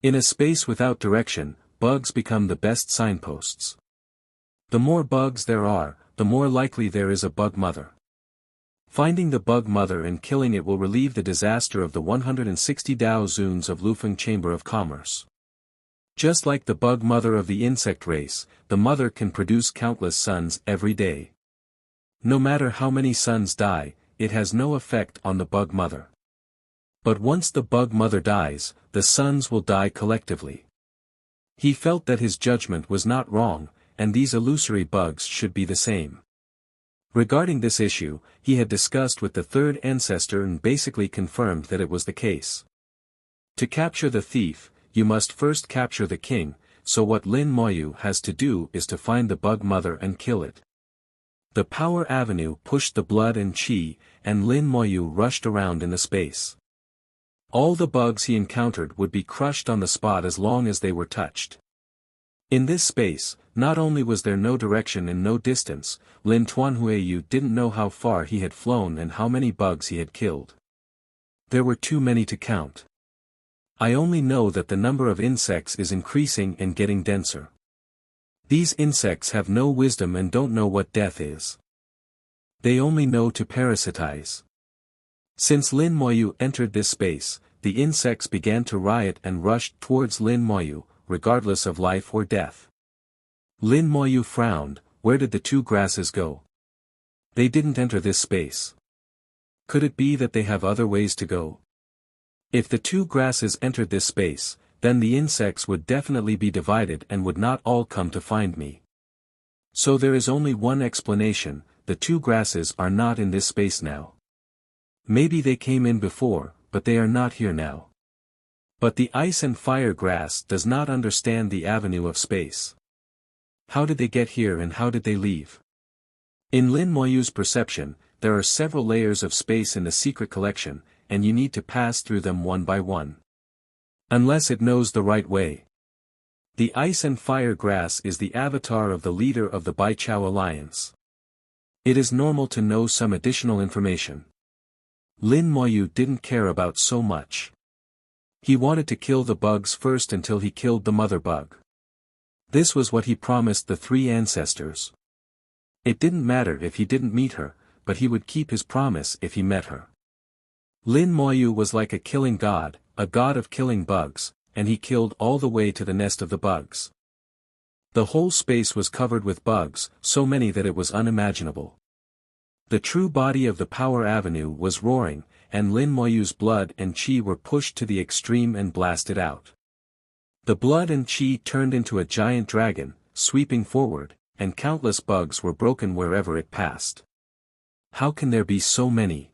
In a space without direction, bugs become the best signposts. The more bugs there are, the more likely there is a bug mother. Finding the bug mother and killing it will relieve the disaster of the 160 Dao Zuns of Lufeng Chamber of Commerce. Just like the bug mother of the insect race, the mother can produce countless sons every day. No matter how many sons die, it has no effect on the bug mother. But once the bug mother dies, the sons will die collectively. He felt that his judgment was not wrong, and these illusory bugs should be the same. Regarding this issue, he had discussed with the third ancestor and basically confirmed that it was the case. To capture the thief, you must first capture the king, so what Lin Moyu has to do is to find the bug mother and kill it. The power avenue pushed the blood and chi, and Lin Moyu rushed around in the space. All the bugs he encountered would be crushed on the spot as long as they were touched. In this space, not only was there no direction and no distance, Lin Tuanhuiyu didn't know how far he had flown and how many bugs he had killed. There were too many to count. I only know that the number of insects is increasing and getting denser. These insects have no wisdom and don't know what death is. They only know to parasitize. Since Lin Moyu entered this space, the insects began to riot and rushed towards Lin Moyu, regardless of life or death. Lin Moyu frowned. Where did the two grasses go? They didn't enter this space. Could it be that they have other ways to go? If the two grasses entered this space, then the insects would definitely be divided and would not all come to find me. So there is only one explanation: the two grasses are not in this space now. Maybe they came in before, but they are not here now. But the ice and fire grass does not understand the avenue of space. How did they get here and how did they leave? In Lin Moyu's perception, there are several layers of space in the secret collection, and you need to pass through them one by one. Unless it knows the right way. The ice and fire grass is the avatar of the leader of the Baichao Alliance. It is normal to know some additional information. Lin Moyu didn't care about so much. He wanted to kill the bugs first until he killed the mother bug. This was what he promised the three ancestors. It didn't matter if he didn't meet her, but he would keep his promise if he met her. Lin Moyu was like a killing god, a god of killing bugs, and he killed all the way to the nest of the bugs. The whole space was covered with bugs, so many that it was unimaginable. The true body of the power avenue was roaring, and Lin Moyu's blood and chi were pushed to the extreme and blasted out. The blood and chi turned into a giant dragon, sweeping forward, and countless bugs were broken wherever it passed. How can there be so many?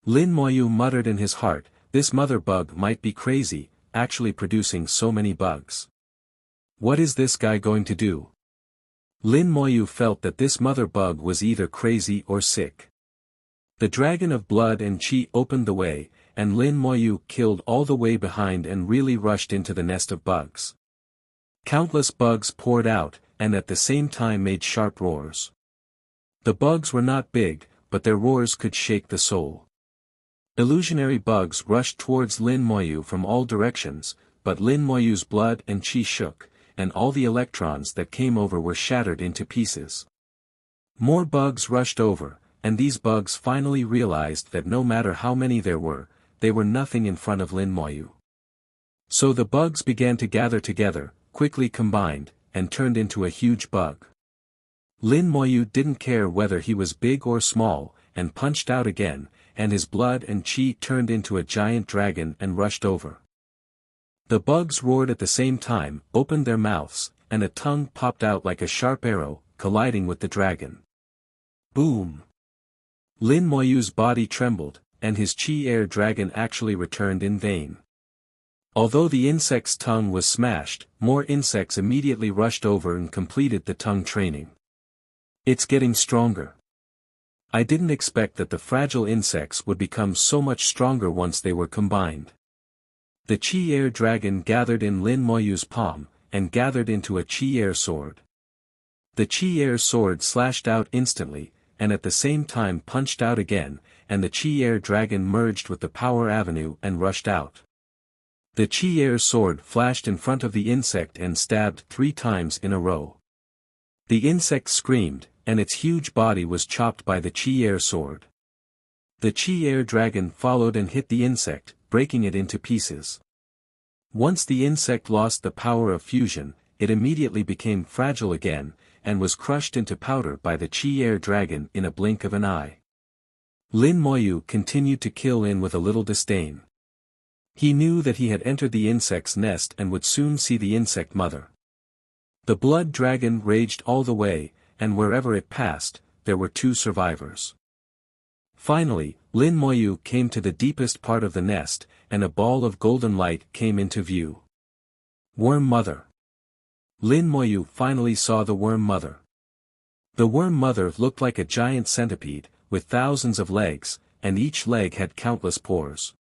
Lin Moyu muttered in his heart, this mother bug might be crazy, actually producing so many bugs. What is this guy going to do? Lin Moyu felt that this mother bug was either crazy or sick. The dragon of blood and chi opened the way, and Lin Moyu killed all the way behind and really rushed into the nest of bugs. Countless bugs poured out, and at the same time made sharp roars. The bugs were not big, but their roars could shake the soul. Illusionary bugs rushed towards Lin Moyu from all directions, but Lin Moyu's blood and chi shook, and all the electrons that came over were shattered into pieces. More bugs rushed over, and these bugs finally realized that no matter how many there were, they were nothing in front of Lin Moyu. So the bugs began to gather together, quickly combined, and turned into a huge bug. Lin Moyu didn't care whether he was big or small, and punched out again, and his blood and chi turned into a giant dragon and rushed over. The bugs roared at the same time, opened their mouths, and a tongue popped out like a sharp arrow, colliding with the dragon. Boom! Lin Moyu's body trembled, and his chi-air dragon actually returned in vain. Although the insect's tongue was smashed, more insects immediately rushed over and completed the tongue training. It's getting stronger. I didn't expect that the fragile insects would become so much stronger once they were combined. The chi-air dragon gathered in Lin Moyu's palm, and gathered into a chi-air sword. The chi-air sword slashed out instantly, and at the same time punched out again, and the chi-air dragon merged with the power avenue and rushed out. The Chi-Air's sword flashed in front of the insect and stabbed 3 times in a row. The insect screamed, and its huge body was chopped by the Chi-Air sword. The Chi-Air dragon followed and hit the insect, breaking it into pieces. Once the insect lost the power of fusion, it immediately became fragile again, and was crushed into powder by the Chi-Air dragon in a blink of an eye. Lin Moyu continued to kill in with a little disdain. He knew that he had entered the insect's nest and would soon see the insect mother. The blood dragon raged all the way, and wherever it passed, there were 2 survivors. Finally, Lin Moyu came to the deepest part of the nest, and a ball of golden light came into view. Worm Mother. Lin Moyu finally saw the Worm Mother. The Worm Mother looked like a giant centipede, with thousands of legs, and each leg had countless pores.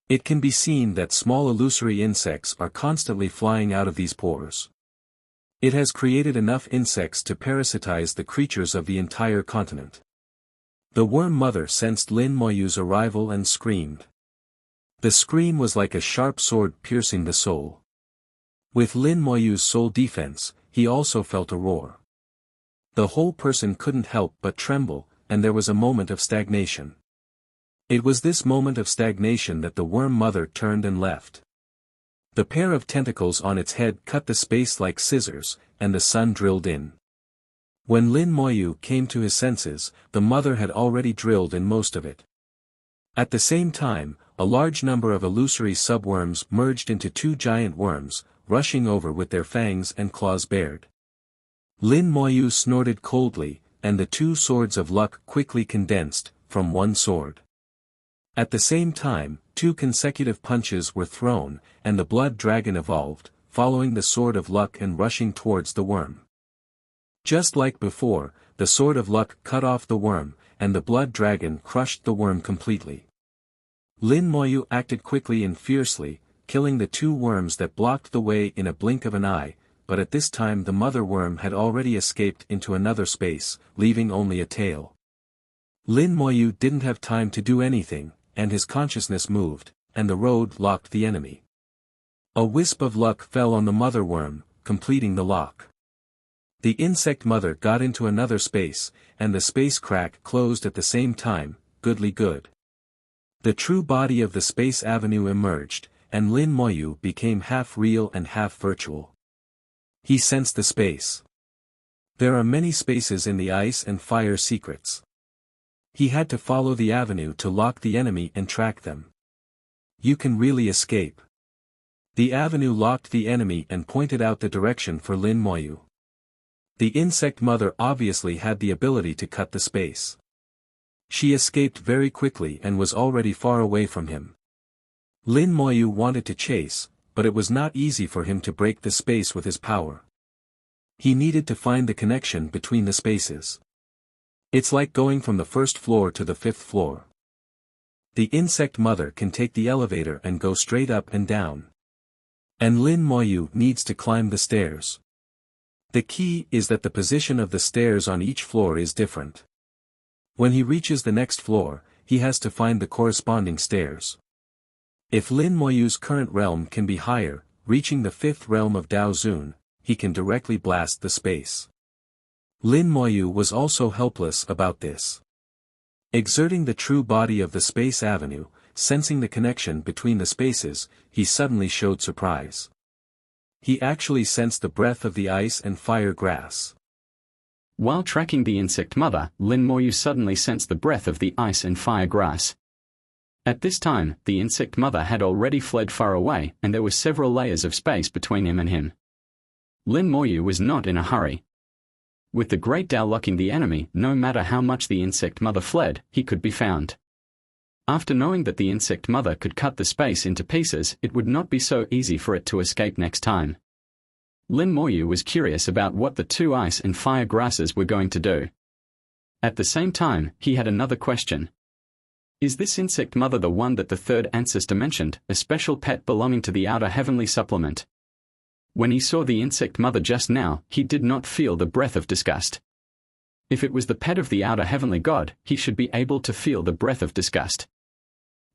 It can be seen that small illusory insects are constantly flying out of these pores. It has created enough insects to parasitize the creatures of the entire continent. The Worm Mother sensed Lin Moyu's arrival and screamed. The scream was like a sharp sword piercing the soul. With Lin Moyu's soul defense, he also felt a roar. The whole person couldn't help but tremble, and there was a moment of stagnation. It was this moment of stagnation that the Worm Mother turned and left. The pair of tentacles on its head cut the space like scissors, and the sun drilled in. When Lin Moyu came to his senses, the mother had already drilled in most of it. At the same time, a large number of illusory subworms merged into 2 giant worms, rushing over with their fangs and claws bared. Lin Moyu snorted coldly, and the 2 swords of luck quickly condensed, from 1 sword. At the same time, 2 consecutive punches were thrown, and the blood dragon evolved, following the sword of luck and rushing towards the worm. Just like before, the sword of luck cut off the worm, and the blood dragon crushed the worm completely. Lin Moyu acted quickly and fiercely, killing the 2 worms that blocked the way in a blink of an eye, but at this time the mother worm had already escaped into another space, leaving only a tail. Lin Moyu didn't have time to do anything, and his consciousness moved, and the road locked the enemy. A wisp of luck fell on the mother worm, completing the lock. The insect mother got into another space, and the space crack closed at the same time, goodly good. The true body of the space avenue emerged, and Lin Moyu became half real and half virtual. He sensed the space. There are many spaces in the ice and fire secrets. He had to follow the avenue to lock the enemy and track them. You can really escape. The avenue locked the enemy and pointed out the direction for Lin Moyu. The insect mother obviously had the ability to cut the space. She escaped very quickly and was already far away from him. Lin Moyu wanted to chase, but it was not easy for him to break the space with his power. He needed to find the connection between the spaces. It's like going from the 1st floor to the 5th floor. The insect mother can take the elevator and go straight up and down. And Lin Moyu needs to climb the stairs. The key is that the position of the stairs on each floor is different. When he reaches the next floor, he has to find the corresponding stairs. If Lin Moyu's current realm can be higher, reaching the 5th realm of Dao Zun, he can directly blast the space. Lin Moyu was also helpless about this. Exerting the true body of the space avenue, sensing the connection between the spaces, he suddenly showed surprise. He actually sensed the breath of the ice and fire grass. While tracking the insect mother, Lin Moyu suddenly sensed the breath of the ice and fire grass. At this time, the insect mother had already fled far away, and there were several layers of space between him and him. Lin Moyu was not in a hurry. With the Great Dao locking the enemy, no matter how much the insect mother fled, he could be found. After knowing that the insect mother could cut the space into pieces, it would not be so easy for it to escape next time. Lin Moyu was curious about what the 2 ice and fire grasses were going to do. At the same time, he had another question. Is this insect mother the one that the 3rd ancestor mentioned, a special pet belonging to the outer heavenly supplement? When he saw the insect mother just now, he did not feel the breath of disgust. If it was the pet of the outer heavenly god, he should be able to feel the breath of disgust.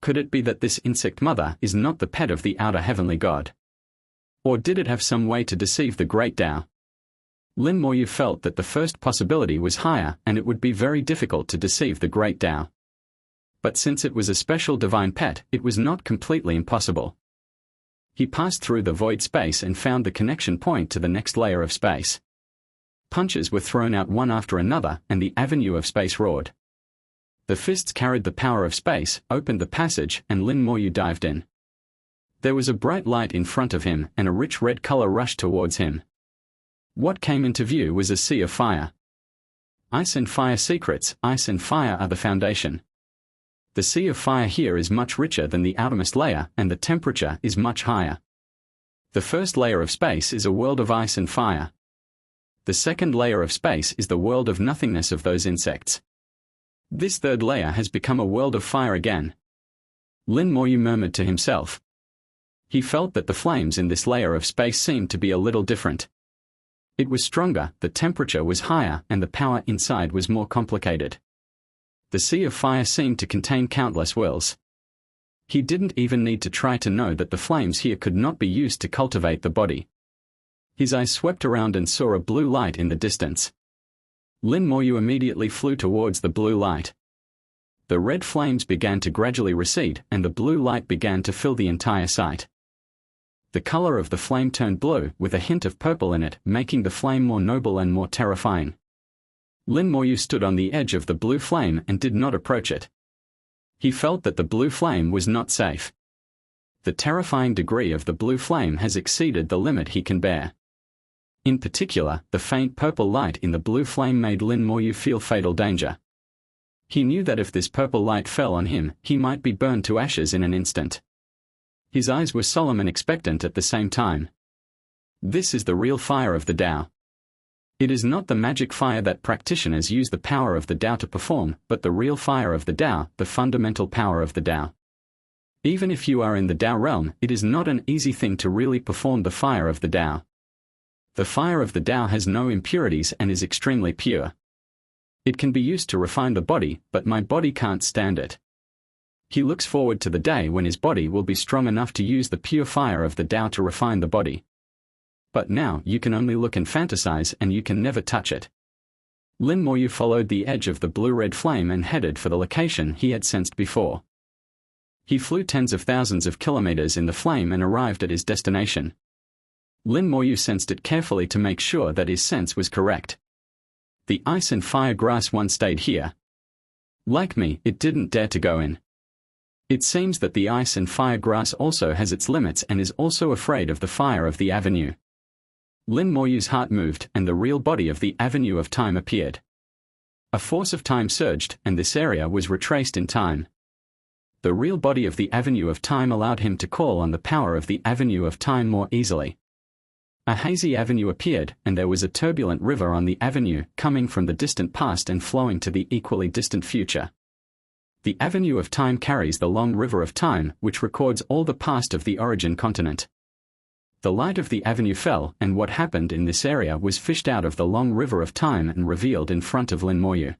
Could it be that this insect mother is not the pet of the outer heavenly god? Or did it have some way to deceive the great Tao? Lin Moyu felt that the first possibility was higher and it would be very difficult to deceive the great Tao. But since it was a special divine pet, it was not completely impossible. He passed through the void space and found the connection point to the next layer of space. Punches were thrown out one after another and the avenue of space roared. The fists carried the power of space, opened the passage, and Lin Moyu dived in. There was a bright light in front of him and a rich red color rushed towards him. What came into view was a sea of fire. Ice and fire secrets. Ice and fire are the foundation. The sea of fire here is much richer than the outermost layer and the temperature is much higher. The first layer of space is a world of ice and fire. The second layer of space is the world of nothingness of those insects. This third layer has become a world of fire again. Lin Moyu murmured to himself. He felt that the flames in this layer of space seemed to be a little different. It was stronger, the temperature was higher, and the power inside was more complicated. The sea of fire seemed to contain countless wills. He didn't even need to try to know that the flames here could not be used to cultivate the body. His eyes swept around and saw a blue light in the distance. Lin Moyu immediately flew towards the blue light. The red flames began to gradually recede and the blue light began to fill the entire site. The color of the flame turned blue with a hint of purple in it, making the flame more noble and more terrifying. Lin Moyu stood on the edge of the blue flame and did not approach it. He felt that the blue flame was not safe. The terrifying degree of the blue flame has exceeded the limit he can bear. In particular, the faint purple light in the blue flame made Lin Moyu feel fatal danger. He knew that if this purple light fell on him, he might be burned to ashes in an instant. His eyes were solemn and expectant at the same time. This is the real fire of the Tao. It is not the magic fire that practitioners use the power of the Tao to perform, but the real fire of the Tao, the fundamental power of the Tao. Even if you are in the Tao realm, it is not an easy thing to really perform the fire of the Tao. The fire of the Tao has no impurities and is extremely pure. It can be used to refine the body, but my body can't stand it. He looks forward to the day when his body will be strong enough to use the pure fire of the Tao to refine the body. But now you can only look and fantasize and you can never touch it. Lin Moyu followed the edge of the blue-red flame and headed for the location he had sensed before. He flew tens of thousands of kilometers in the flame and arrived at his destination. Lin Moyu sensed it carefully to make sure that his sense was correct. The ice and fire grass one stayed here. Like me, it didn't dare to go in. It seems that the ice and fire grass also has its limits and is also afraid of the fire of the avenue. Lin Moyu's heart moved and the real body of the avenue of time appeared. A force of time surged and this area was retraced in time. The real body of the avenue of time allowed him to call on the power of the avenue of time more easily. A hazy avenue appeared and there was a turbulent river on the avenue coming from the distant past and flowing to the equally distant future. The avenue of time carries the long river of time which records all the past of the origin continent. The light of the avenue fell and what happened in this area was fished out of the long river of time and revealed in front of Lin Moyu.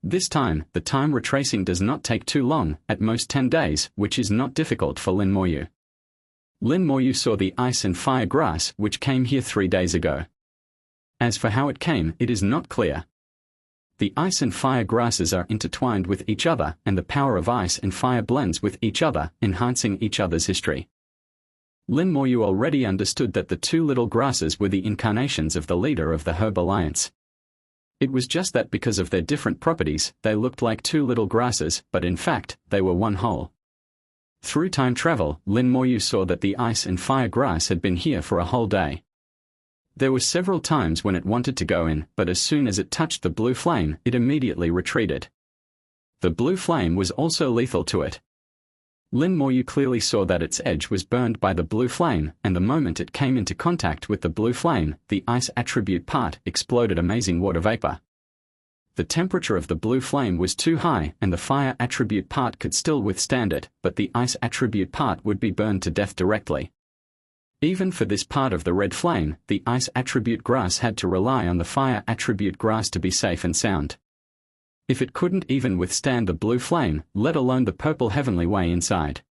This time, the time retracing does not take too long, at most 10 days, which is not difficult for Lin Moyu. Lin Moyu saw the ice and fire grass which came here 3 days ago. As for how it came, it is not clear. The ice and fire grasses are intertwined with each other and the power of ice and fire blends with each other, enhancing each other's history. Lin Moyu already understood that the two little grasses were the incarnations of the leader of the Herb Alliance. It was just that because of their different properties, they looked like two little grasses, but in fact, they were one whole. Through time travel, Lin Moyu saw that the ice and fire grass had been here for a whole day. There were several times when it wanted to go in, but as soon as it touched the blue flame, it immediately retreated. The blue flame was also lethal to it. Lin Moyu clearly saw that its edge was burned by the blue flame, and the moment it came into contact with the blue flame, the ice attribute part exploded amazing water vapor. The temperature of the blue flame was too high and the fire attribute part could still withstand it, but the ice attribute part would be burned to death directly. Even for this part of the red flame, the ice attribute grass had to rely on the fire attribute grass to be safe and sound. If it couldn't even withstand the blue flame, let alone the purple heavenly way inside.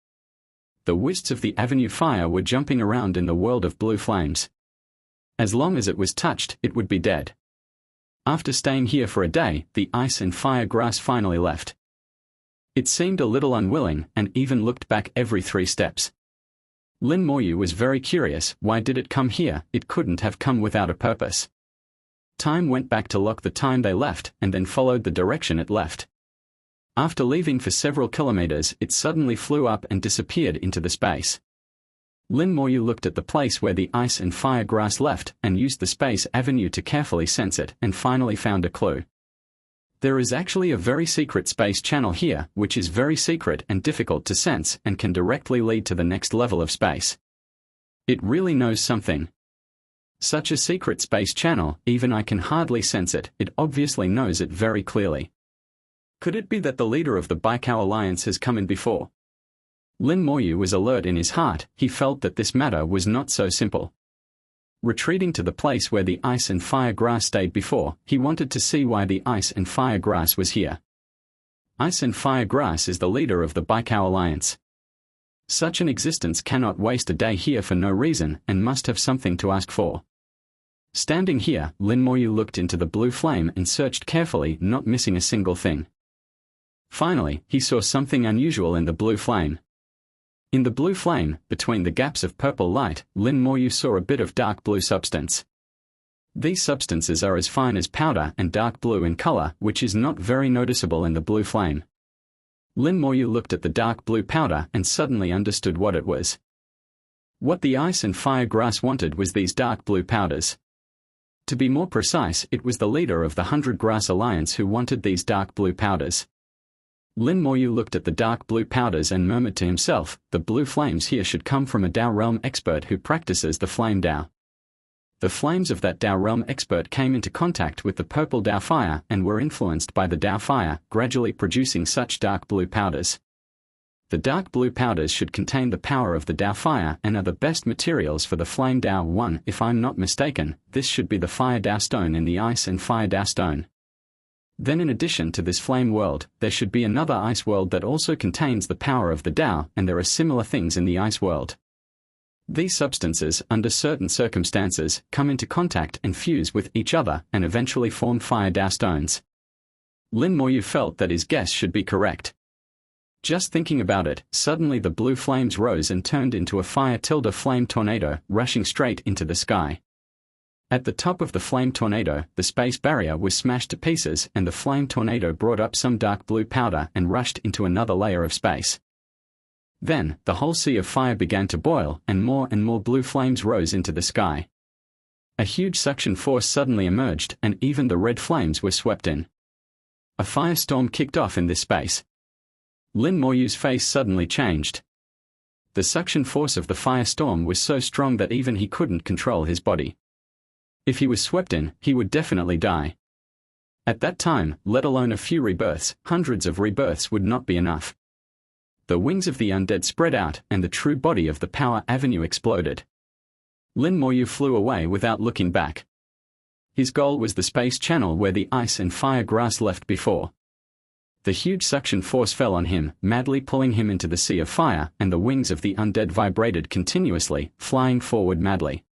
The wisps of the avenue fire were jumping around in the world of blue flames. As long as it was touched, it would be dead. After staying here for a day, the ice and fire grass finally left. It seemed a little unwilling, and even looked back every 3 steps. Lin Moyu was very curious. Why did it come here? It couldn't have come without a purpose. Time went back to lock the time they left, and then followed the direction it left. After leaving for several kilometers, it suddenly flew up and disappeared into the space. Lin Moyu looked at the place where the ice and fire grass left, and used the space avenue to carefully sense it, and finally found a clue. There is actually a very secret space channel here, which is very secret and difficult to sense, and can directly lead to the next level of space. It really knows something. Such a secret space channel, even I can hardly sense it. It obviously knows it very clearly. Could it be that the leader of the Baikao Alliance has come in before? Lin Moyu was alert in his heart. He felt that this matter was not so simple. Retreating to the place where the ice and fire grass stayed before, he wanted to see why the ice and fire grass was here. Ice and fire grass is the leader of the Baikao Alliance. Such an existence cannot waste a day here for no reason, and must have something to ask for. Standing here, Lin Moyu looked into the blue flame and searched carefully, not missing a single thing. Finally, he saw something unusual in the blue flame. In the blue flame, between the gaps of purple light, Lin Moyu saw a bit of dark blue substance. These substances are as fine as powder and dark blue in color, which is not very noticeable in the blue flame. Lin Moyu looked at the dark blue powder and suddenly understood what it was. What the ice and fire grass wanted was these dark blue powders. To be more precise, it was the leader of the 100 Grass Alliance who wanted these dark blue powders. Lin Moyu looked at the dark blue powders and murmured to himself, the blue flames here should come from a Dao Realm expert who practices the flame Dao. The flames of that Dao Realm expert came into contact with the purple Dao fire and were influenced by the Dao fire, gradually producing such dark blue powders. The dark blue powders should contain the power of the Dao fire and are the best materials for the flame Dao 1. If I'm not mistaken, this should be the fire Dao stone in the ice and fire Dao stone. Then in addition to this flame world, there should be another ice world that also contains the power of the Dao, and there are similar things in the ice world. These substances, under certain circumstances, come into contact and fuse with each other, and eventually form fire Dao stones. Lin Moyu felt that his guess should be correct. Just thinking about it, suddenly the blue flames rose and turned into a fire-flame tornado, rushing straight into the sky. At the top of the flame tornado, the space barrier was smashed to pieces, and the flame tornado brought up some dark blue powder and rushed into another layer of space. Then, the whole sea of fire began to boil, and more blue flames rose into the sky. A huge suction force suddenly emerged, and even the red flames were swept in. A firestorm kicked off in this space. Lin Moyu's face suddenly changed. The suction force of the firestorm was so strong that even he couldn't control his body. If he was swept in, he would definitely die. At that time, let alone a few rebirths, hundreds of rebirths would not be enough. The wings of the undead spread out, and the true body of the power avenue exploded. Lin Moyu flew away without looking back. His goal was the space channel where the ice and fire grass left before. The huge suction force fell on him, madly pulling him into the sea of fire, and the wings of the undead vibrated continuously, flying forward madly.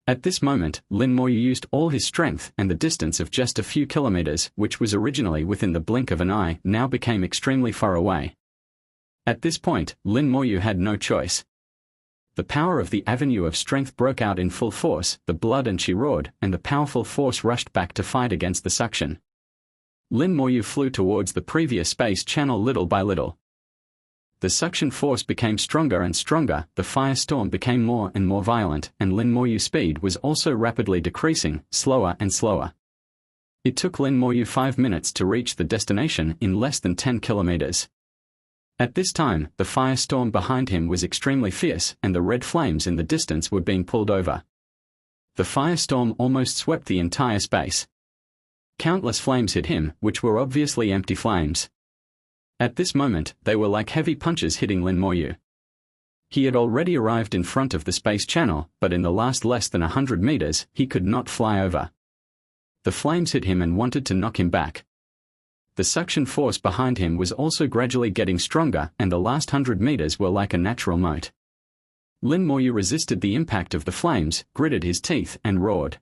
At this moment, Lin Moyu used all his strength, and the distance of just a few kilometers, which was originally within the blink of an eye, now became extremely far away. At this point, Lin Moyu had no choice. The power of the avenue of strength broke out in full force, the blood and she roared, and the powerful force rushed back to fight against the suction. Lin Moyu flew towards the previous space channel little by little. The suction force became stronger and stronger, the firestorm became more and more violent, and Lin Moyu's speed was also rapidly decreasing, slower and slower. It took Lin Moyu 5 minutes to reach the destination in less than 10 kilometers. At this time, the firestorm behind him was extremely fierce, and the red flames in the distance were being pulled over. The firestorm almost swept the entire space. Countless flames hit him, which were obviously empty flames. At this moment, they were like heavy punches hitting Lin Moyu. He had already arrived in front of the space channel, but in the last less than 100 meters, he could not fly over. The flames hit him and wanted to knock him back. The suction force behind him was also gradually getting stronger, and the last 100 meters were like a natural moat. Lin Moyu resisted the impact of the flames, gritted his teeth, and roared.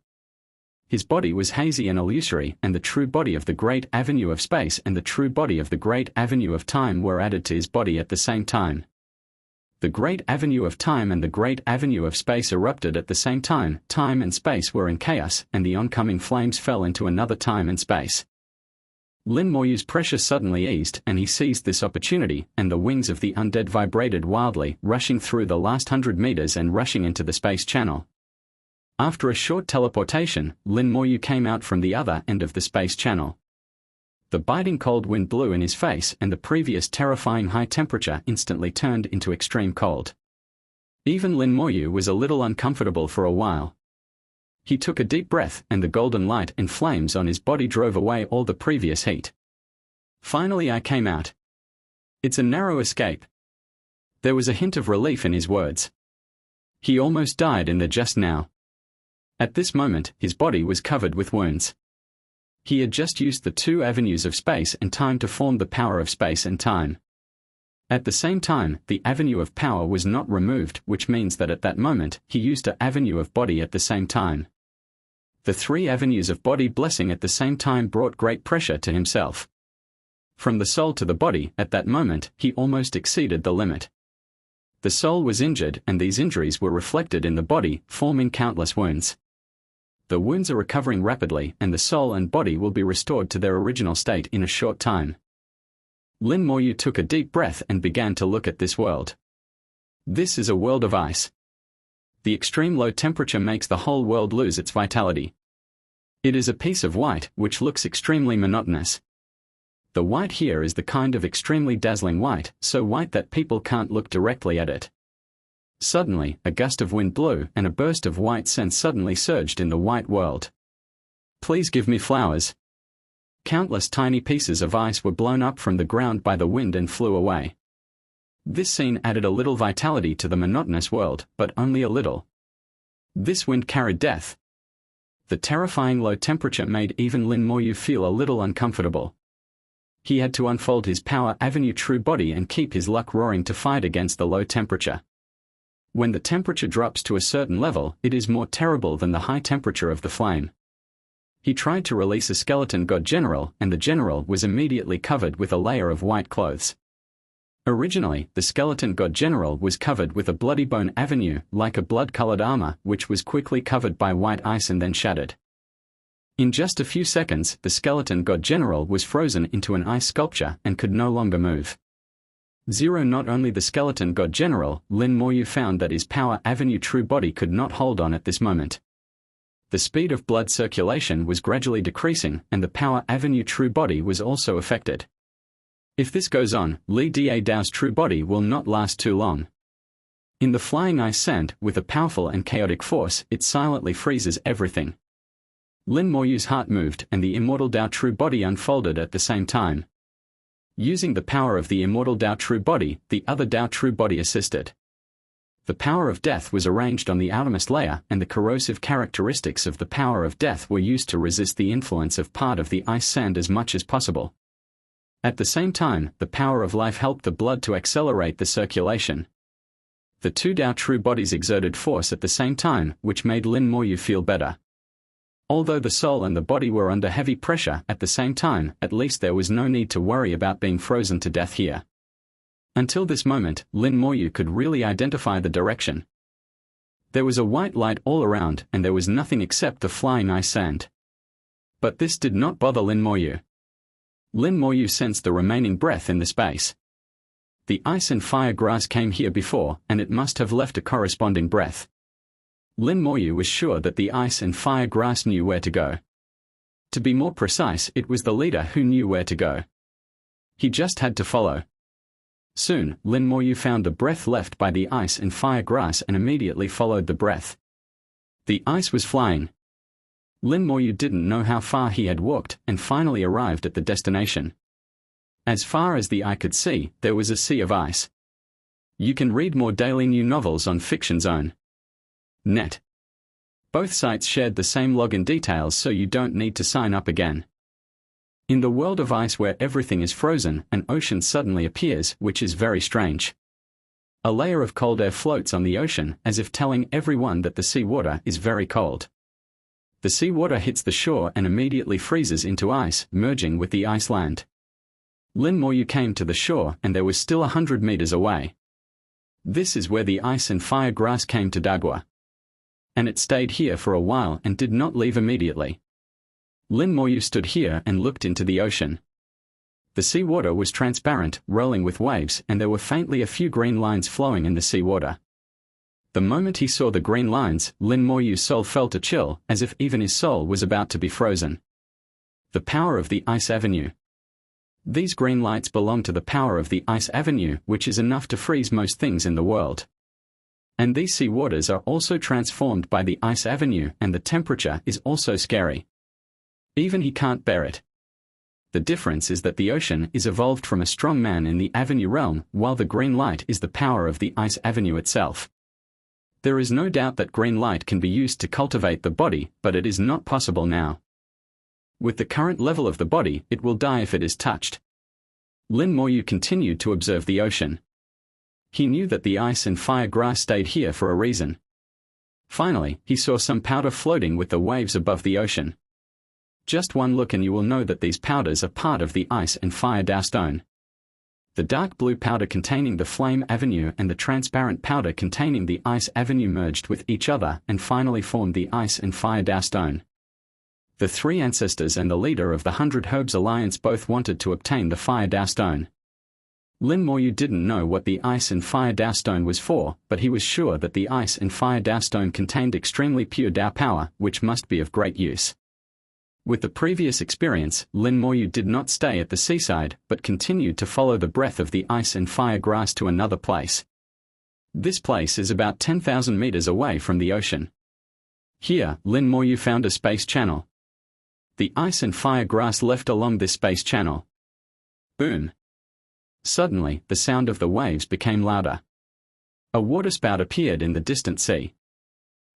His body was hazy and illusory, and the true body of the great avenue of space and the true body of the great avenue of time were added to his body at the same time. The great avenue of time and the great avenue of space erupted at the same time. Time and space were in chaos, and the oncoming flames fell into another time and space. Lin Moyu's pressure suddenly eased, and he seized this opportunity, and the wings of the undead vibrated wildly, rushing through the last 100 meters and rushing into the space channel. After a short teleportation, Lin Moyu came out from the other end of the space channel. The biting cold wind blew in his face, and the previous terrifying high temperature instantly turned into extreme cold. Even Lin Moyu was a little uncomfortable for a while. He took a deep breath, and the golden light and flames on his body drove away all the previous heat. Finally I came out. It's a narrow escape. There was a hint of relief in his words. He almost died in there just now. At this moment, his body was covered with wounds. He had just used the two avenues of space and time to form the power of space and time. At the same time, the avenue of power was not removed, which means that at that moment, he used an avenue of body at the same time. The three avenues of body blessing at the same time brought great pressure to himself. From the soul to the body, at that moment, he almost exceeded the limit. The soul was injured, and these injuries were reflected in the body, forming countless wounds. The wounds are recovering rapidly, and the soul and body will be restored to their original state in a short time. Lin Moyu took a deep breath and began to look at this world. This is a world of ice. The extreme low temperature makes the whole world lose its vitality. It is a piece of white, which looks extremely monotonous. The white here is the kind of extremely dazzling white, so white that people can't look directly at it. Suddenly, a gust of wind blew, and a burst of white scent suddenly surged in the white world. Please give me flowers. Countless tiny pieces of ice were blown up from the ground by the wind and flew away. This scene added a little vitality to the monotonous world, but only a little. This wind carried death. The terrifying low temperature made even Lin Moyu feel a little uncomfortable. He had to unfold his power avenue true body and keep his luck roaring to fight against the low temperature. When the temperature drops to a certain level, it is more terrible than the high temperature of the flame. He tried to release a skeleton god general, and the general was immediately covered with a layer of white clothes. Originally, the skeleton god general was covered with a bloody bone avenue, like a blood-colored armor, which was quickly covered by white ice and then shattered. In just a few seconds, the skeleton god general was frozen into an ice sculpture and could no longer move. Not only the skeleton god general, Lin Moyu found that his power avenue true body could not hold on at this moment. The speed of blood circulation was gradually decreasing, and the power avenue true body was also affected. If this goes on, Li Dao's true body will not last too long. In the flying ice sand, with a powerful and chaotic force, it silently freezes everything. Lin Moyu's heart moved, and the immortal Dao true body unfolded at the same time. Using the power of the immortal Dao true body, the other Dao true body assisted. The power of death was arranged on the outermost layer, and the corrosive characteristics of the power of death were used to resist the influence of part of the ice sand as much as possible. At the same time, the power of life helped the blood to accelerate the circulation. The two Dao true bodies exerted force at the same time, which made Lin Moyu feel better. Although the soul and the body were under heavy pressure at the same time, at least there was no need to worry about being frozen to death here. Until this moment, Lin Moyu could really identify the direction. There was a white light all around, and there was nothing except the flying ice sand. But this did not bother Lin Moyu. Lin Moyu sensed the remaining breath in the space. The ice and fire grass came here before, and it must have left a corresponding breath. Lin Moyu was sure that the ice and fire grass knew where to go. To be more precise, it was the leader who knew where to go. He just had to follow. Soon, Lin Moyu found the breath left by the ice and fire grass and immediately followed the breath. The ice was flying. Lin Moyu didn't know how far he had walked, and finally arrived at the destination. As far as the eye could see, there was a sea of ice. You can read more daily new novels on Fiction Zone. Net. Both sites shared the same login details, so you don't need to sign up again. In the world of ice where everything is frozen, an ocean suddenly appears, which is very strange. A layer of cold air floats on the ocean, as if telling everyone that the seawater is very cold. The seawater hits the shore and immediately freezes into ice, merging with the ice land. Lin Moyu came to the shore and there was still 100 meters away. This is where the ice and fire grass came to Dagua. And it stayed here for a while and did not leave immediately. Lin Moyu stood here and looked into the ocean. The seawater was transparent, rolling with waves, and there were faintly a few green lines flowing in the seawater. The moment he saw the green lines, Lin Moyu's soul felt a chill, as if even his soul was about to be frozen. The power of the Ice Avenue. These green lights belong to the power of the Ice Avenue, which is enough to freeze most things in the world. And these sea waters are also transformed by the Ice Avenue, and the temperature is also scary. Even he can't bear it. The difference is that the ocean is evolved from a strong man in the Avenue realm, while the green light is the power of the Ice Avenue itself. There is no doubt that green light can be used to cultivate the body, but it is not possible now. With the current level of the body, it will die if it is touched. Lin Moyu continued to observe the ocean. He knew that the ice and fire grass stayed here for a reason. Finally, he saw some powder floating with the waves above the ocean. Just one look and you will know that these powders are part of the ice and fire stone. The dark blue powder containing the Flame Avenue and the transparent powder containing the Ice Avenue merged with each other and finally formed the Ice and Fire stone. The three ancestors and the leader of the 100 Herbs Alliance both wanted to obtain the Fire stone. Lin Moyu didn't know what the Ice and Fire stone was for, but he was sure that the Ice and Fire stone contained extremely pure Dao power, which must be of great use. With the previous experience, Lin Moyu did not stay at the seaside, but continued to follow the breath of the ice and fire grass to another place. This place is about 10,000 meters away from the ocean. Here, Lin Moyu found a space channel. The ice and fire grass left along this space channel. Boom! Suddenly, the sound of the waves became louder. A waterspout appeared in the distant sea.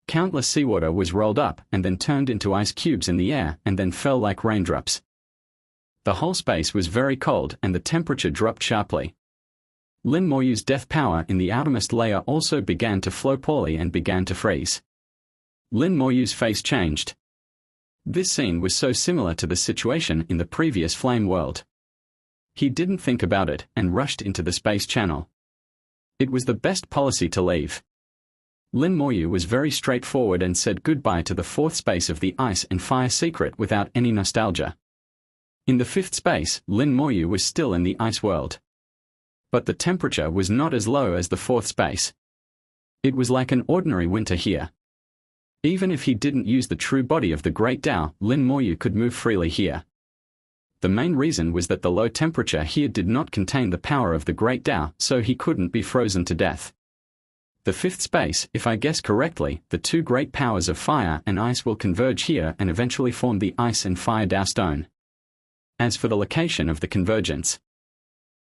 Countless seawater was rolled up and then turned into ice cubes in the air and then fell like raindrops. The whole space was very cold and the temperature dropped sharply. Lin Moyu's death power in the outermost layer also began to flow poorly and began to freeze. Lin Moyu's face changed. This scene was so similar to the situation in the previous flame world. He didn't think about it and rushed into the space channel. It was the best policy to leave. Lin Moyu was very straightforward and said goodbye to the fourth space of the ice and fire secret without any nostalgia. In the fifth space, Lin Moyu was still in the ice world. But the temperature was not as low as the fourth space. It was like an ordinary winter here. Even if he didn't use the true body of the Great Tao, Lin Moyu could move freely here. The main reason was that the low temperature here did not contain the power of the Great Tao, so he couldn't be frozen to death. The fifth space, if I guess correctly, the two great powers of fire and ice will converge here and eventually form the Ice and Fire stone. As for the location of the convergence,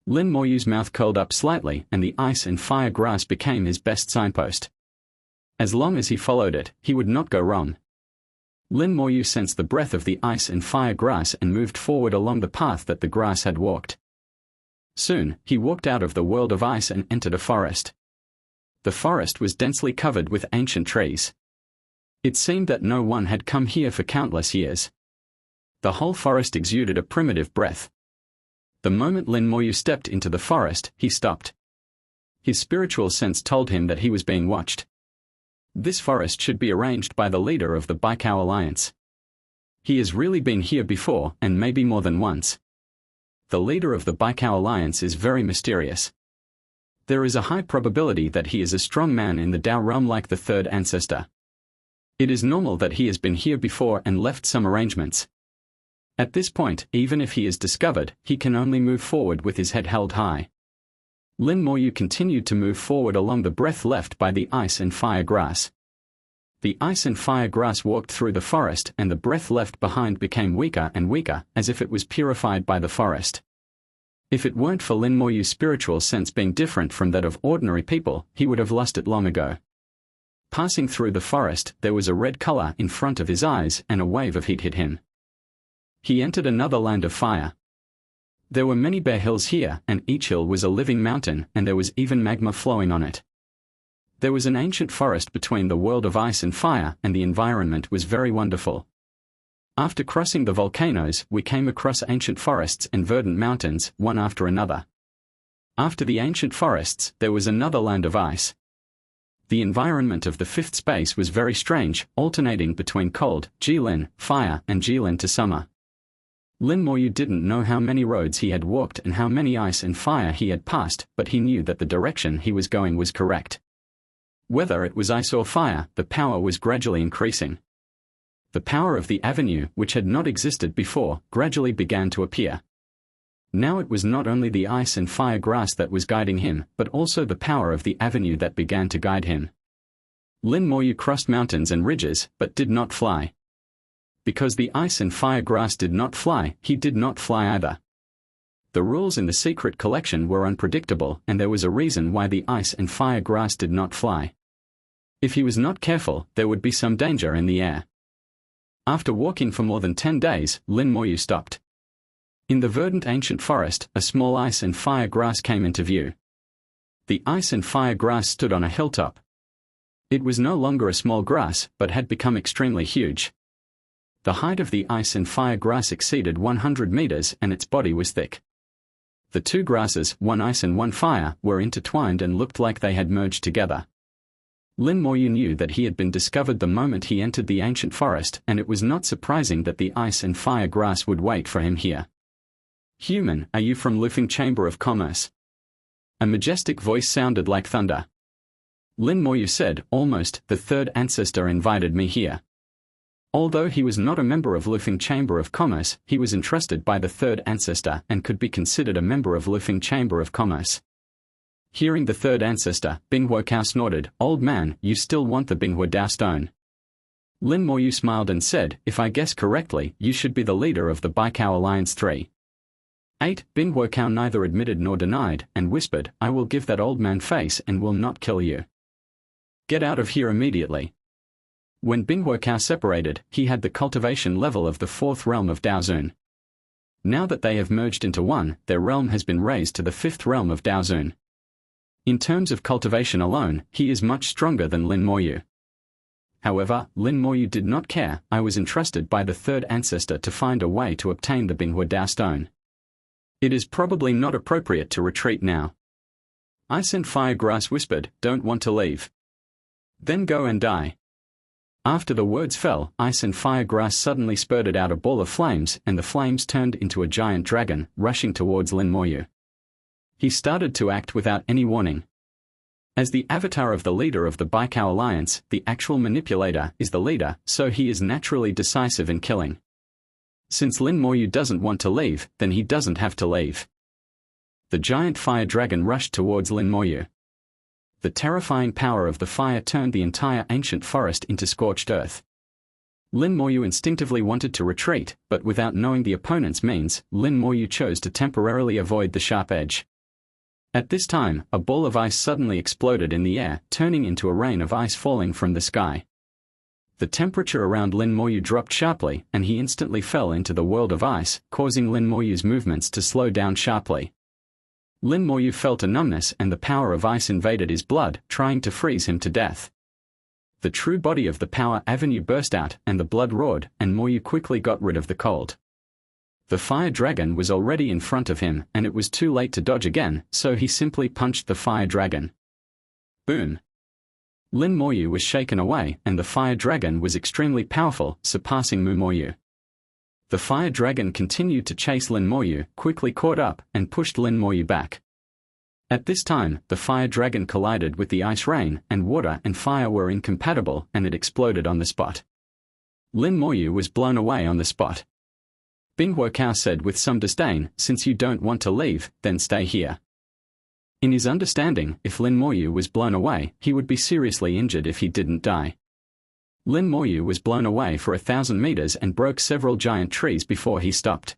Lin Moyu's mouth curled up slightly and the ice and fire grass became his best signpost. As long as he followed it, he would not go wrong. Lin Moyu sensed the breath of the ice and fire grass and moved forward along the path that the grass had walked. Soon, he walked out of the world of ice and entered a forest. The forest was densely covered with ancient trees. It seemed that no one had come here for countless years. The whole forest exuded a primitive breath. The moment Lin Moyu stepped into the forest, he stopped. His spiritual sense told him that he was being watched. This forest should be arranged by the leader of the Baikao Alliance. He has really been here before, and maybe more than once. The leader of the Baikao Alliance is very mysterious. There is a high probability that he is a strong man in the Tao realm like the third ancestor. It is normal that he has been here before and left some arrangements. At this point, even if he is discovered, he can only move forward with his head held high. Lin Moyu continued to move forward along the breath left by the ice and fire grass. The ice and fire grass walked through the forest and the breath left behind became weaker and weaker, as if it was purified by the forest. If it weren't for Lin Moyu's spiritual sense being different from that of ordinary people, he would have lost it long ago. Passing through the forest, there was a red color in front of his eyes and a wave of heat hit him. He entered another land of fire. There were many bare hills here, and each hill was a living mountain, and there was even magma flowing on it. There was an ancient forest between the world of ice and fire, and the environment was very wonderful. After crossing the volcanoes, we came across ancient forests and verdant mountains, one after another. After the ancient forests, there was another land of ice. The environment of the fifth space was very strange, alternating between cold, Jilin, fire, and Jilin to summer. Lin Moyu didn't know how many roads he had walked and how many ice and fire he had passed, but he knew that the direction he was going was correct. Whether it was ice or fire, the power was gradually increasing. The power of the avenue, which had not existed before, gradually began to appear. Now it was not only the ice and fire grass that was guiding him, but also the power of the avenue that began to guide him. Lin Moyu crossed mountains and ridges, but did not fly. Because the ice and fire grass did not fly, he did not fly either. The rules in the secret collection were unpredictable, and there was a reason why the ice and fire grass did not fly. If he was not careful, there would be some danger in the air. After walking for more than 10 days, Lin Moyu stopped. In the verdant ancient forest, a small ice and fire grass came into view. The ice and fire grass stood on a hilltop. It was no longer a small grass, but had become extremely huge. The height of the ice and fire grass exceeded 100 meters, and its body was thick. The two grasses, one ice and one fire, were intertwined and looked like they had merged together. Lin Moyu knew that he had been discovered the moment he entered the ancient forest, and it was not surprising that the ice and fire grass would wait for him here. "Human, are you from Lufeng Chamber of Commerce?" A majestic voice sounded like thunder. Lin Moyu said, "Almost, the third ancestor invited me here." Although he was not a member of Lufeng Chamber of Commerce, he was entrusted by the third ancestor and could be considered a member of Lufeng Chamber of Commerce. Hearing the third ancestor, Binghua Cao snorted, "Old man, you still want the Binghua Dao stone?" Lin Moyu smiled and said, "If I guess correctly, you should be the leader of the Baikao Alliance 3. 8. Binghua Cao neither admitted nor denied, and whispered, "I will give that old man face and will not kill you. Get out of here immediately." When Binghua Cao separated, he had the cultivation level of the fourth realm of Daozun. Now that they have merged into one, their realm has been raised to the fifth realm of Daozun. In terms of cultivation alone, he is much stronger than Lin Moyu. However, Lin Moyu did not care. "I was entrusted by the third ancestor to find a way to obtain the Binghua Dao stone. It is probably not appropriate to retreat now." Ice and Fire Grass whispered, "Don't want to leave? Then go and die." After the words fell, Ice and Fire Grass suddenly spurted out a ball of flames, and the flames turned into a giant dragon, rushing towards Lin Moyu. He started to act without any warning. As the avatar of the leader of the Baikao Alliance, the actual manipulator is the leader, so he is naturally decisive in killing. Since Lin Moyu doesn't want to leave, then he doesn't have to leave. The giant fire dragon rushed towards Lin Moyu. The terrifying power of the fire turned the entire ancient forest into scorched earth. Lin Moyu instinctively wanted to retreat, but without knowing the opponent's means, Lin Moyu chose to temporarily avoid the sharp edge. At this time, a ball of ice suddenly exploded in the air, turning into a rain of ice falling from the sky. The temperature around Lin Moyu dropped sharply, and he instantly fell into the world of ice, causing Lin Moyu's movements to slow down sharply. Lin Moyu felt a numbness, and the power of ice invaded his blood, trying to freeze him to death. The true body of the power avenue burst out, and the blood roared, and Moyu quickly got rid of the cold. The fire dragon was already in front of him, and it was too late to dodge again, so he simply punched the fire dragon. Boom! Lin Moyu was shaken away, and the fire dragon was extremely powerful, surpassing Mu Moyu. The fire dragon continued to chase Lin Moyu, quickly caught up, and pushed Lin Moyu back. At this time, the fire dragon collided with the ice rain, and water and fire were incompatible, and it exploded on the spot. Lin Moyu was blown away on the spot. Binghua Cao said with some disdain, "Since you don't want to leave, then stay here." In his understanding, if Lin Moyu was blown away, he would be seriously injured if he didn't die. Lin Moyu was blown away for 1,000 meters and broke several giant trees before he stopped.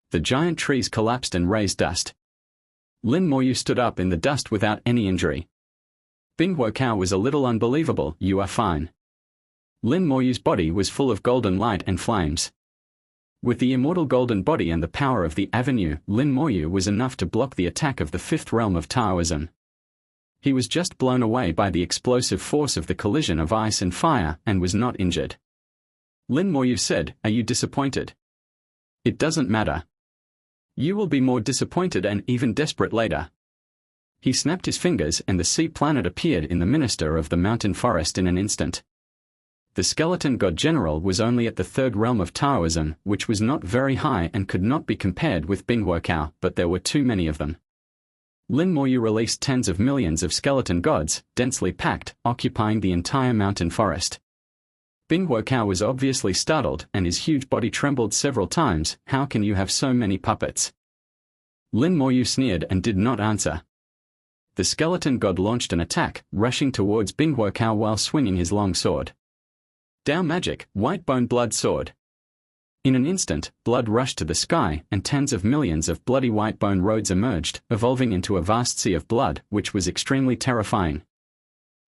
The giant trees collapsed and raised dust. Lin Moyu stood up in the dust without any injury. Binghua Cao was a little unbelievable. "You are fine." Lin Moyu's body was full of golden light and flames. With the immortal golden body and the power of the Avenue, Lin Moyu was enough to block the attack of the fifth realm of Taoism. He was just blown away by the explosive force of the collision of ice and fire and was not injured. Lin Moyu said, "Are you disappointed? It doesn't matter. You will be more disappointed and even desperate later." He snapped his fingers and the sea planet appeared in the minister of the mountain forest in an instant. The skeleton god general was only at the third realm of Taoism, which was not very high and could not be compared with Binghuokao, but there were too many of them. Lin Moyu released tens of millions of skeleton gods, densely packed, occupying the entire mountain forest. Binghuokao was obviously startled and his huge body trembled several times. "How can you have so many puppets?" Lin Moyu sneered and did not answer. The skeleton god launched an attack, rushing towards Binghuokao while swinging his long sword. Dao magic, white bone blood sword. In an instant, blood rushed to the sky, and tens of millions of bloody white bone roads emerged, evolving into a vast sea of blood, which was extremely terrifying.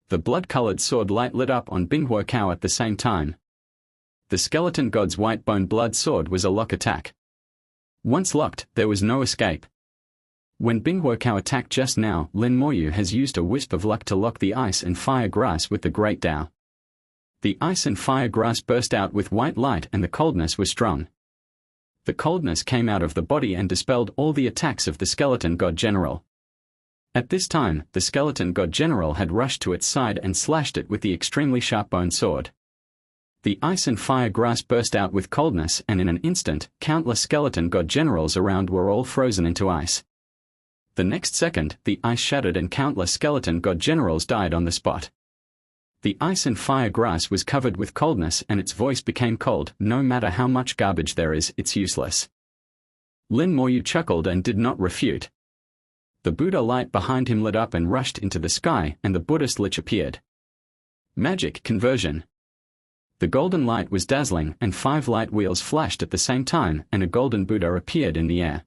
The blood-colored sword light lit up on Binghuokao at the same time. The skeleton god's white bone blood sword was a lock attack. Once locked, there was no escape. When Binghuokao attacked just now, Lin Moyu has used a wisp of luck to lock the ice and fire grass with the Great Dao. The ice and fire grass burst out with white light and the coldness was strong. The coldness came out of the body and dispelled all the attacks of the skeleton god general. At this time, the skeleton god general had rushed to its side and slashed it with the extremely sharp bone sword. The ice and fire grass burst out with coldness and in an instant, countless skeleton god generals around were all frozen into ice. The next second, the ice shattered and countless skeleton god generals died on the spot. The ice and fire grass was covered with coldness and its voice became cold. "No matter how much garbage there is, it's useless." Lin Moyu chuckled and did not refute. The Buddha light behind him lit up and rushed into the sky and the Buddhist lich appeared. Magic conversion. The golden light was dazzling and 5 light wheels flashed at the same time and a golden Buddha appeared in the air.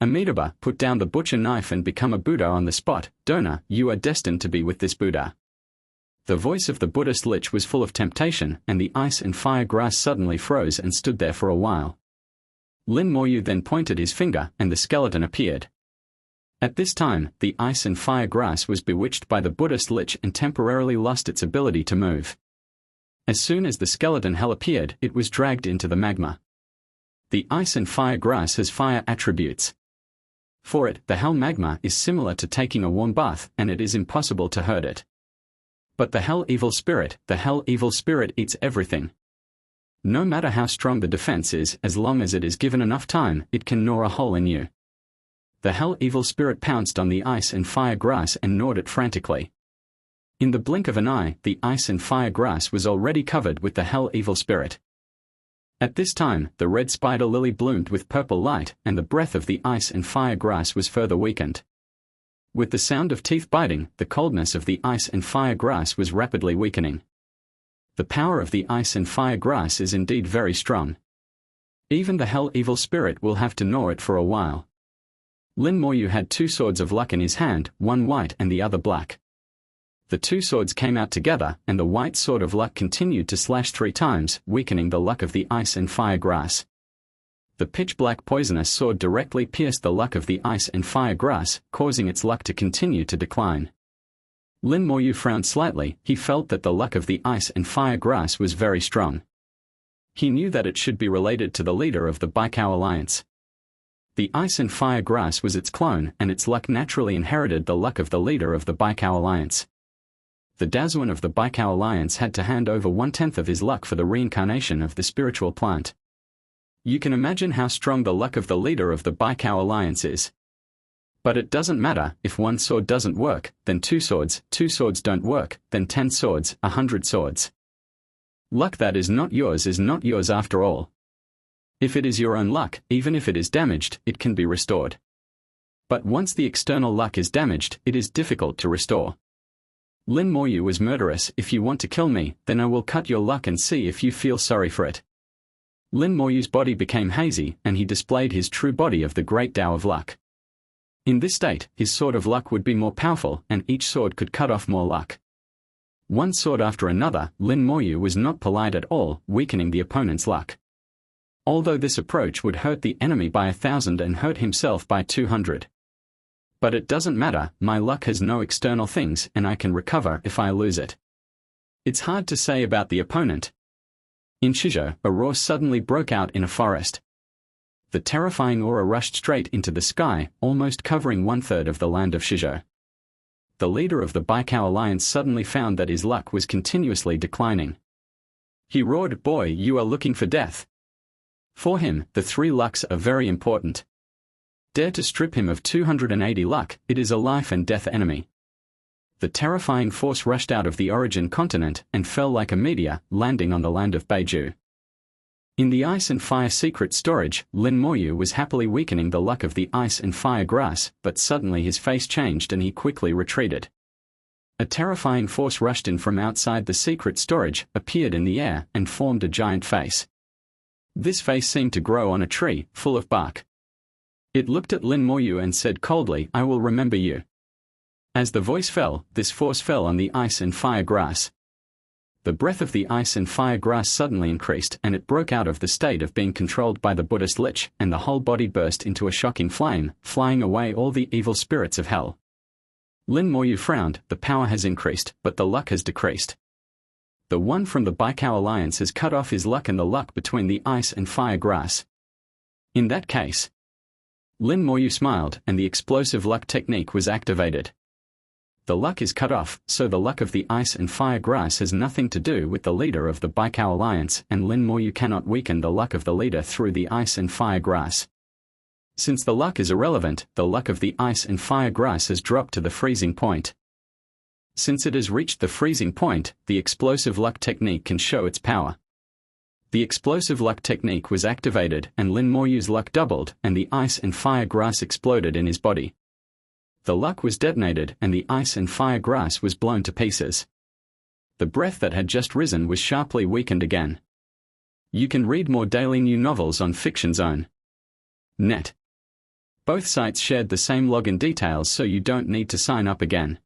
Amitabha, put down the butcher knife and become a Buddha on the spot. "Dona, you are destined to be with this Buddha." The voice of the Buddhist lich was full of temptation, and the ice and fire grass suddenly froze and stood there for a while. Lin Moyu then pointed his finger, and the skeleton appeared. At this time, the ice and fire grass was bewitched by the Buddhist lich and temporarily lost its ability to move. As soon as the skeleton hell appeared, it was dragged into the magma. The ice and fire grass has fire attributes. For it, the hell magma is similar to taking a warm bath, and it is impossible to hurt it. But the hell evil spirit eats everything. No matter how strong the defense is, as long as it is given enough time, it can gnaw a hole in you. The hell evil spirit pounced on the ice and fire grass and gnawed it frantically. In the blink of an eye, the ice and fire grass was already covered with the hell evil spirit. At this time, the red spider lily bloomed with purple light, and the breath of the ice and fire grass was further weakened. With the sound of teeth biting, the coldness of the ice and fire grass was rapidly weakening. The power of the ice and fire grass is indeed very strong. Even the hell evil spirit will have to gnaw it for a while. Lin Moyu had 2 swords of luck in his hand, one white and the other black. The 2 swords came out together, and the white sword of luck continued to slash 3 times, weakening the luck of the ice and fire grass. The pitch-black poisonous sword directly pierced the luck of the ice and fire grass, causing its luck to continue to decline. Lin Moyu frowned slightly. He felt that the luck of the ice and fire grass was very strong. He knew that it should be related to the leader of the Baikao Alliance. The ice and fire grass was its clone, and its luck naturally inherited the luck of the leader of the Baikao Alliance. The Dazuan of the Baikao Alliance had to hand over 1/10 of his luck for the reincarnation of the spiritual plant. You can imagine how strong the luck of the leader of the Baikao Alliance is. But it doesn't matter. If 1 sword doesn't work, then 2 swords, 2 swords don't work, then 10 swords, 100 swords. Luck that is not yours after all. If it is your own luck, even if it is damaged, it can be restored. But once the external luck is damaged, it is difficult to restore. Lin Moyu was murderous. "If you want to kill me, then I will cut your luck and see if you feel sorry for it." Lin Moyu's body became hazy, and he displayed his true body of the Great Tao of Luck. In this state, his sword of luck would be more powerful, and each sword could cut off more luck. One sword after another, Lin Moyu was not polite at all, weakening the opponent's luck. although this approach would hurt the enemy by 1,000 and hurt himself by 200. But it doesn't matter, my luck has no external things and I can recover if I lose it. It's hard to say about the opponent. In Shizhou, a roar suddenly broke out in a forest. The terrifying aura rushed straight into the sky, almost covering 1/3 of the land of Shizhou. The leader of the Baikao Alliance suddenly found that his luck was continuously declining. He roared, "Boy, you are looking for death." For him, the 3 lucks are very important. Dare to strip him of 280 luck, it is a life and death enemy. The terrifying force rushed out of the origin continent and fell like a meteor, landing on the land of Beiju. In the Ice and Fire secret storage, Lin Moyu was happily weakening the luck of the Ice and Fire grass, but suddenly his face changed and he quickly retreated. A terrifying force rushed in from outside the secret storage, appeared in the air, and formed a giant face. This face seemed to grow on a tree, full of bark. It looked at Lin Moyu and said coldly, "I will remember you." As the voice fell, this force fell on the Ice and Fire grass. The breath of the Ice and Fire grass suddenly increased and it broke out of the state of being controlled by the Buddhist lich, and the whole body burst into a shocking flame, flying away all the evil spirits of hell. Lin Moyu frowned, the power has increased, but the luck has decreased. The one from the Baikao Alliance has cut off his luck and the luck between the Ice and Fire grass. In that case, Lin Moyu smiled and the explosive luck technique was activated. The luck is cut off, so the luck of the Ice and Fire grass has nothing to do with the leader of the Baikao Alliance, and Lin Moyu cannot weaken the luck of the leader through the Ice and Fire grass. Since the luck is irrelevant, the luck of the Ice and Fire grass has dropped to the freezing point. Since it has reached the freezing point, the explosive luck technique can show its power. The explosive luck technique was activated and Lin Moyu's luck doubled and the Ice and Fire grass exploded in his body. The luck was detonated and the Ice and Fire grass was blown to pieces. The breath that had just risen was sharply weakened again. You can read more daily new novels on Fiction Zone. Net. Both sites shared the same login details, so you don't need to sign up again.